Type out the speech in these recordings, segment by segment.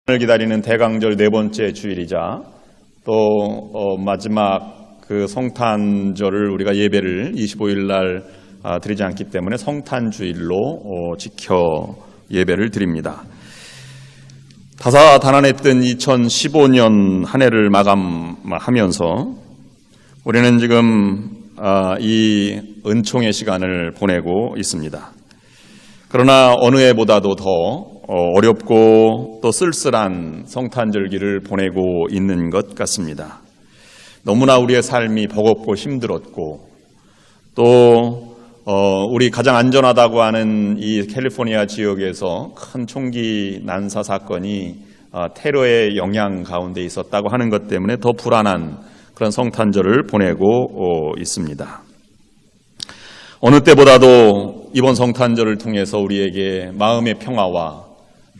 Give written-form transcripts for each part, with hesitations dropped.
을 기다리는 대강절 네 번째 주일이자 또 마지막 그 성탄절을 우리가 예배를 25일 날 드리지 않기 때문에 성탄주일로 지켜 예배를 드립니다. 다사다난했던 2015년 한 해를 마감하면서 우리는 지금 이 은총의 시간을 보내고 있습니다. 그러나 어느 해보다도 더 어렵고 또 쓸쓸한 성탄절기를 보내고 있는 것 같습니다. 너무나 우리의 삶이 버겁고 힘들었고 또 우리 가장 안전하다고 하는 이 캘리포니아 지역에서 큰 총기 난사 사건이 테러의 영향 가운데 있었다고 하는 것 때문에 더 불안한 그런 성탄절을 보내고 있습니다. 어느 때보다도 이번 성탄절을 통해서 우리에게 마음의 평화와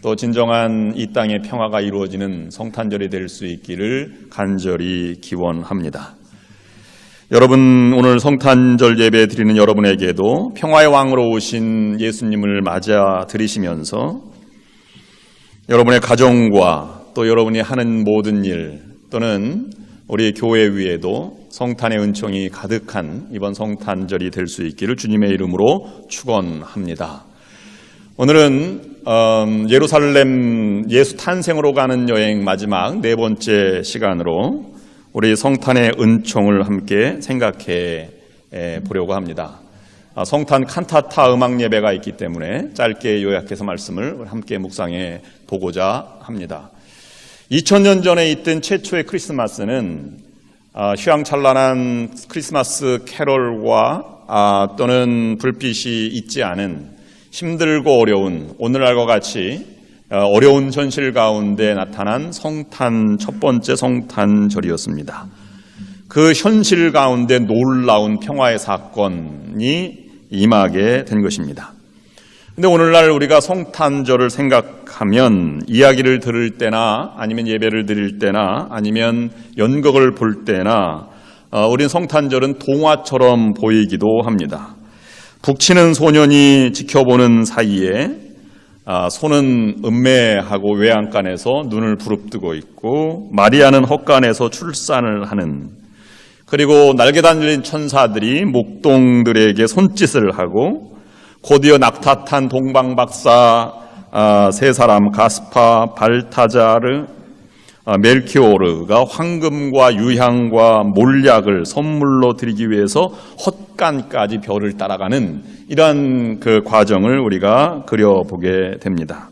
또 진정한 이 땅의 평화가 이루어지는 성탄절이 될 수 있기를 간절히 기원합니다. 여러분, 오늘 성탄절 예배 드리는 여러분에게도 평화의 왕으로 오신 예수님을 맞아 드리시면서 여러분의 가정과 또 여러분이 하는 모든 일 또는 우리 교회 위에도 성탄의 은총이 가득한 이번 성탄절이 될 수 있기를 주님의 이름으로 축원합니다. 오늘은 예루살렘 예수 탄생으로 가는 여행 마지막 네 번째 시간으로 우리 성탄의 은총을 함께 생각해 보려고 합니다. 성탄 칸타타 음악 예배가 있기 때문에 짧게 요약해서 말씀을 함께 묵상해 보고자 합니다. 2000년 전에 있던 최초의 크리스마스는 휘황찬란한 크리스마스 캐럴과 또는 불빛이 있지 않은 힘들고 어려운 오늘날과 같이 어려운 현실 가운데 나타난 첫 번째 성탄절이었습니다. 그 현실 가운데 놀라운 평화의 사건이 임하게 된 것입니다. 근데 오늘날 우리가 성탄절을 생각하면 이야기를 들을 때나 아니면 예배를 드릴 때나 아니면 연극을 볼 때나 우린 성탄절은 동화처럼 보이기도 합니다. 북치는 소년이 지켜보는 사이에 소는 음매하고 외양간에서 눈을 부릅뜨고 있고 마리아는 헛간에서 출산을 하는, 그리고 날개 달린 천사들이 목동들에게 손짓을 하고 곧이어 낙타탄 동방박사 세 사람 가스파, 발타자르, 멜키오르가 황금과 유향과 몰약을 선물로 드리기 위해서 헛간까지 별을 따라가는 이러한 그 과정을 우리가 그려보게 됩니다.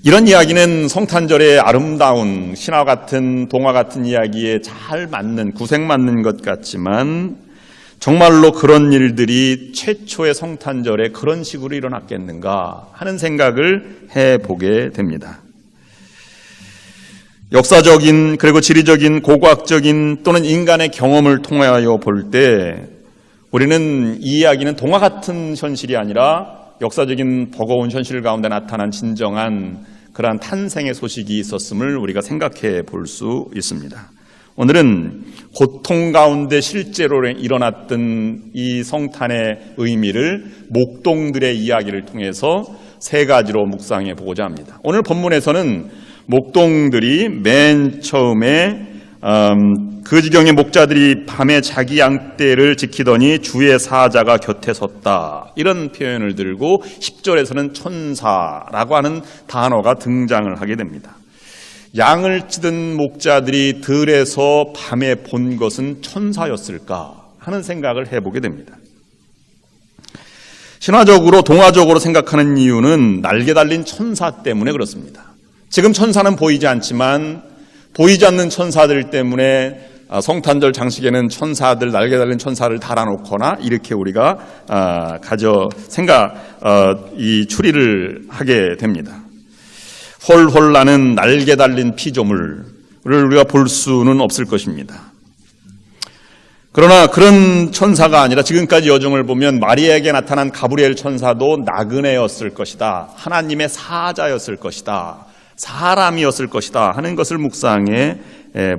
이런 이야기는 성탄절의 아름다운 신화 같은 동화 같은 이야기에 잘 맞는, 구색 맞는 것 같지만 정말로 그런 일들이 최초의 성탄절에 그런 식으로 일어났겠는가 하는 생각을 해보게 됩니다. 역사적인 그리고 지리적인 고고학적인 또는 인간의 경험을 통하여 볼 때 우리는 이 이야기는 동화 같은 현실이 아니라 역사적인 버거운 현실 가운데 나타난 진정한 그러한 탄생의 소식이 있었음을 우리가 생각해 볼 수 있습니다. 오늘은 고통 가운데 실제로 일어났던 이 성탄의 의미를 목동들의 이야기를 통해서 세 가지로 묵상해 보고자 합니다. 오늘 본문에서는 목동들이 맨 처음에 그 지경의 목자들이 밤에 자기 양떼를 지키더니 주의 사자가 곁에 섰다, 이런 표현을 들고 10절에서는 천사라고 하는 단어가 등장을 하게 됩니다. 양을 치던 목자들이 들에서 밤에 본 것은 천사였을까 하는 생각을 해보게 됩니다. 신화적으로 동화적으로 생각하는 이유는 날개 달린 천사 때문에 그렇습니다. 지금 천사는 보이지 않지만 보이지 않는 천사들 때문에 성탄절 장식에는 천사들, 날개 달린 천사를 달아놓거나 이렇게 우리가 이 추리를 하게 됩니다. 홀홀 나는 날개 달린 피조물을 우리가 볼 수는 없을 것입니다. 그러나 그런 천사가 아니라 지금까지 여정을 보면 마리아에게 나타난 가브리엘 천사도 나그네였을 것이다, 하나님의 사자였을 것이다, 사람이었을 것이다 하는 것을 묵상해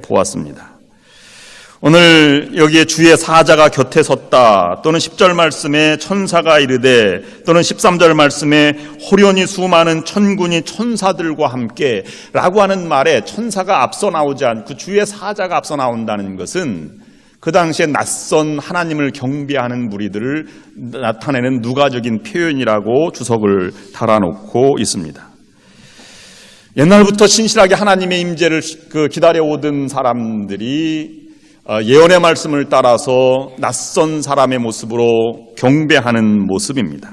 보았습니다. 오늘 여기에 주의 사자가 곁에 섰다, 또는 10절 말씀에 천사가 이르되, 또는 13절 말씀에 호련히 수많은 천군이 천사들과 함께 라고 하는 말에 천사가 앞서 나오지 않고 주의 사자가 앞서 나온다는 것은 그 당시에 낯선 하나님을 경배하는 무리들을 나타내는 누가적인 표현이라고 주석을 달아놓고 있습니다. 옛날부터 신실하게 하나님의 임재를 기다려오던 사람들이 예언의 말씀을 따라서 낯선 사람의 모습으로 경배하는 모습입니다.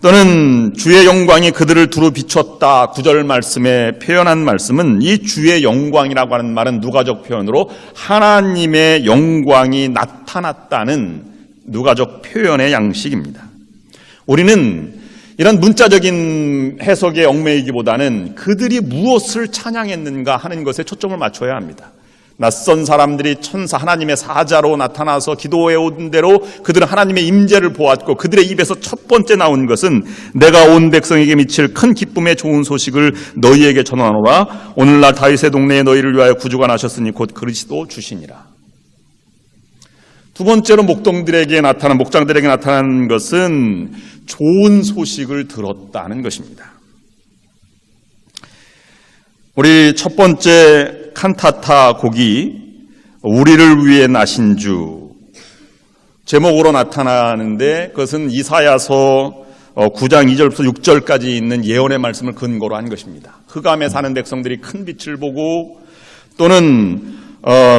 또는 주의 영광이 그들을 두루 비췄다, 9절 말씀에 표현한 말씀은 이 주의 영광이라고 하는 말은 누가적 표현으로 하나님의 영광이 나타났다는 누가적 표현의 양식입니다. 우리는 이런 문자적인 해석에 얽매이기보다는 그들이 무엇을 찬양했는가 하는 것에 초점을 맞춰야 합니다. 낯선 사람들이 천사 하나님의 사자로 나타나서 기도해 온 대로 그들은 하나님의 임재를 보았고, 그들의 입에서 첫 번째 나온 것은 내가 온 백성에게 미칠 큰 기쁨의 좋은 소식을 너희에게 전하노라. 오늘날 다윗의 동네에 너희를 위하여 구주가 나셨으니 곧 그리스도 주시니라. 두 번째로 목장들에게 나타난 것은 좋은 소식을 들었다는 것입니다. 우리 첫 번째 칸타타 곡이 우리를 위해 나신 주 제목으로 나타나는데, 그것은 이사야서 9장 2절부터 6절까지 있는 예언의 말씀을 근거로 한 것입니다. 흑암에 사는 백성들이 큰 빛을 보고, 또는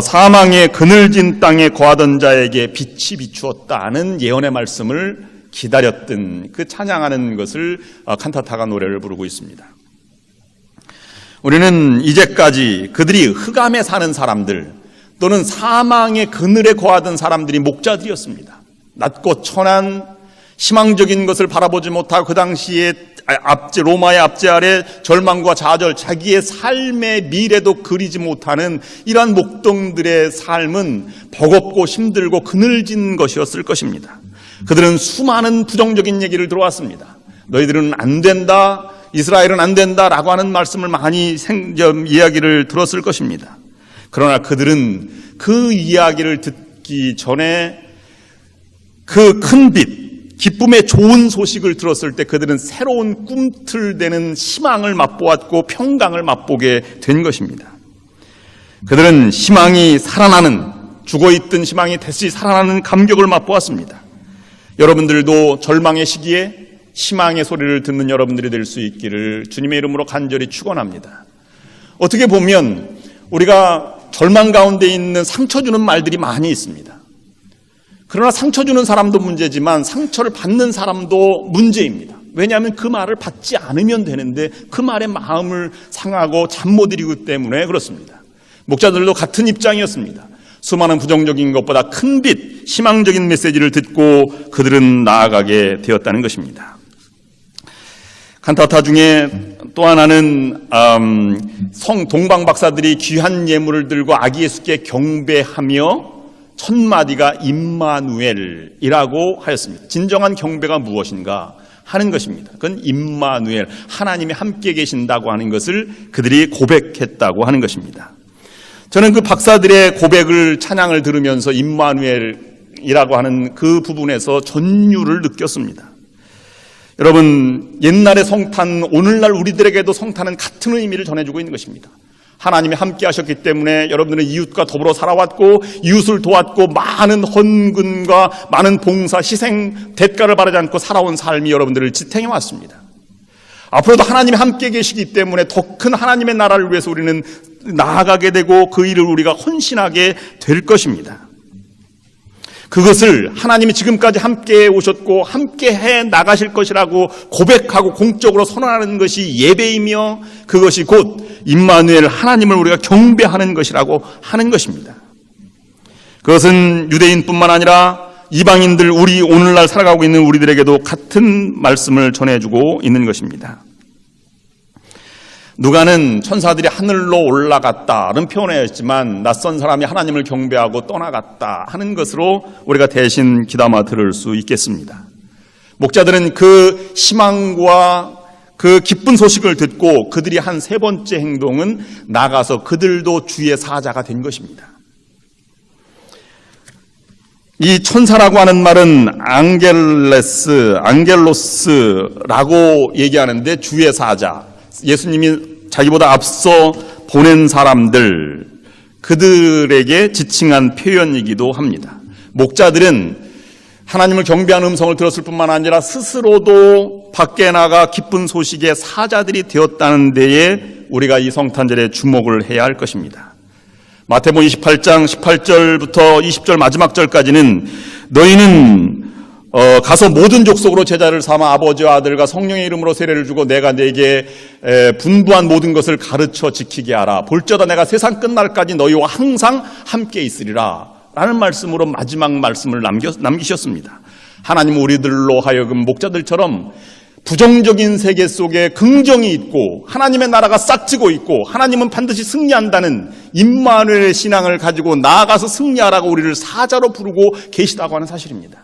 사망의 그늘진 땅에 거하던 자에게 빛이 비추었다는 예언의 말씀을 기다렸던, 그 찬양하는 것을 칸타타가 노래를 부르고 있습니다. 우리는 이제까지 그들이 흑암에 사는 사람들, 또는 사망의 그늘에 거하던 사람들이 목자들이었습니다. 낮고 천한 희망적인 것을 바라보지 못하고 그 당시에 로마의 압제 아래 절망과 좌절, 자기의 삶의 미래도 그리지 못하는 이러한 목동들의 삶은 버겁고 힘들고 그늘진 것이었을 것입니다. 그들은 수많은 부정적인 얘기를 들어왔습니다. 너희들은 안 된다, 이스라엘은 안 된다라고 하는 말씀을 많이 이야기를 들었을 것입니다. 그러나 그들은 그 이야기를 듣기 전에 그 큰 빛, 기쁨의 좋은 소식을 들었을 때 그들은 새로운 꿈틀대는 희망을 맛보았고 평강을 맛보게 된 것입니다. 그들은 희망이 살아나는, 죽어있던 희망이 다시 살아나는 감격을 맛보았습니다. 여러분들도 절망의 시기에 희망의 소리를 듣는 여러분들이 될 수 있기를 주님의 이름으로 간절히 축원합니다. 어떻게 보면 우리가 절망 가운데 있는 상처 주는 말들이 많이 있습니다. 그러나 상처 주는 사람도 문제지만 상처를 받는 사람도 문제입니다. 왜냐하면 그 말을 받지 않으면 되는데 그 말에 마음을 상하고 잠 못 이루기 때문에 그렇습니다. 목자들도 같은 입장이었습니다. 수많은 부정적인 것보다 큰 빛, 희망적인 메시지를 듣고 그들은 나아가게 되었다는 것입니다. 칸타타 중에 또 하나는 동방 박사들이 귀한 예물을 들고 아기 예수께 경배하며 첫 마디가 임마누엘이라고 하였습니다. 진정한 경배가 무엇인가 하는 것입니다. 그건 임마누엘, 하나님이 함께 계신다고 하는 것을 그들이 고백했다고 하는 것입니다. 저는 그 박사들의 고백을, 찬양을 들으면서 임마누엘이라고 하는 그 부분에서 전율을 느꼈습니다. 여러분, 옛날의 성탄, 오늘날 우리들에게도 성탄은 같은 의미를 전해주고 있는 것입니다. 하나님이 함께 하셨기 때문에 여러분들은 이웃과 더불어 살아왔고 이웃을 도왔고 많은 헌금과 많은 봉사, 희생, 대가를 바라지 않고 살아온 삶이 여러분들을 지탱해 왔습니다. 앞으로도 하나님이 함께 계시기 때문에 더 큰 하나님의 나라를 위해서 우리는 나아가게 되고 그 일을 우리가 헌신하게 될 것입니다. 그것을 하나님이 지금까지 함께 오셨고 함께 해 나가실 것이라고 고백하고 공적으로 선언하는 것이 예배이며 그것이 곧 임마누엘, 하나님을 우리가 경배하는 것이라고 하는 것입니다. 그것은 유대인뿐만 아니라 이방인들, 우리 오늘날 살아가고 있는 우리들에게도 같은 말씀을 전해주고 있는 것입니다. 누가는 천사들이 하늘로 올라갔다는 표현이었지만 낯선 사람이 하나님을 경배하고 떠나갔다 하는 것으로 우리가 대신 귀담아 들을 수 있겠습니다. 목자들은 그 희망과 그 기쁜 소식을 듣고 그들이 한 세 번째 행동은 나가서 그들도 주의 사자가 된 것입니다. 이 천사라고 하는 말은 안겔로스라고 얘기하는데 주의 사자, 예수님이 자기보다 앞서 보낸 사람들, 그들에게 지칭한 표현이기도 합니다. 목자들은 하나님을 경배하는 음성을 들었을 뿐만 아니라 스스로도 밖에 나가 기쁜 소식의 사자들이 되었다는 데에 우리가 이 성탄절에 주목을 해야 할 것입니다. 마태복음 28장 18절부터 20절 마지막 절까지는 너희는 가서 모든 족속으로 제자를 삼아 아버지와 아들과 성령의 이름으로 세례를 주고 내가 네게 분부한 모든 것을 가르쳐 지키게 하라. 볼지어다 내가 세상 끝날까지 너희와 항상 함께 있으리라 라는 말씀으로 마지막 말씀을 남기셨습니다. 하나님은 우리들로 하여금 목자들처럼 부정적인 세계 속에 긍정이 있고 하나님의 나라가 싹트고 있고 하나님은 반드시 승리한다는 임마누엘의 신앙을 가지고 나아가서 승리하라고 우리를 사자로 부르고 계시다고 하는 사실입니다.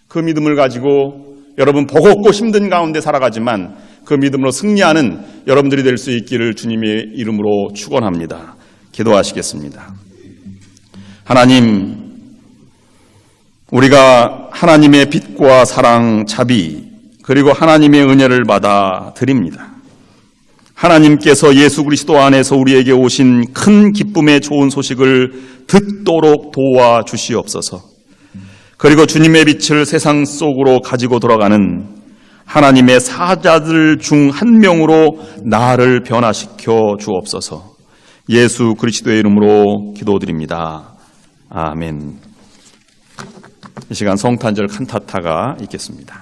그 믿음을 가지고 여러분 버겁고 힘든 가운데 살아가지만 그 믿음으로 승리하는 여러분들이 될 수 있기를 주님의 이름으로 축원합니다. 기도하시겠습니다. 하나님, 우리가 하나님의 빛과 사랑, 자비 그리고 하나님의 은혜를 받아 드립니다. 하나님께서 예수 그리스도 안에서 우리에게 오신 큰 기쁨의 좋은 소식을 듣도록 도와주시옵소서. 그리고 주님의 빛을 세상 속으로 가지고 돌아가는 하나님의 사자들 중 한 명으로 나를 변화시켜 주옵소서. 예수 그리스도의 이름으로 기도드립니다. 아멘. 이 시간 성탄절 칸타타가 있겠습니다.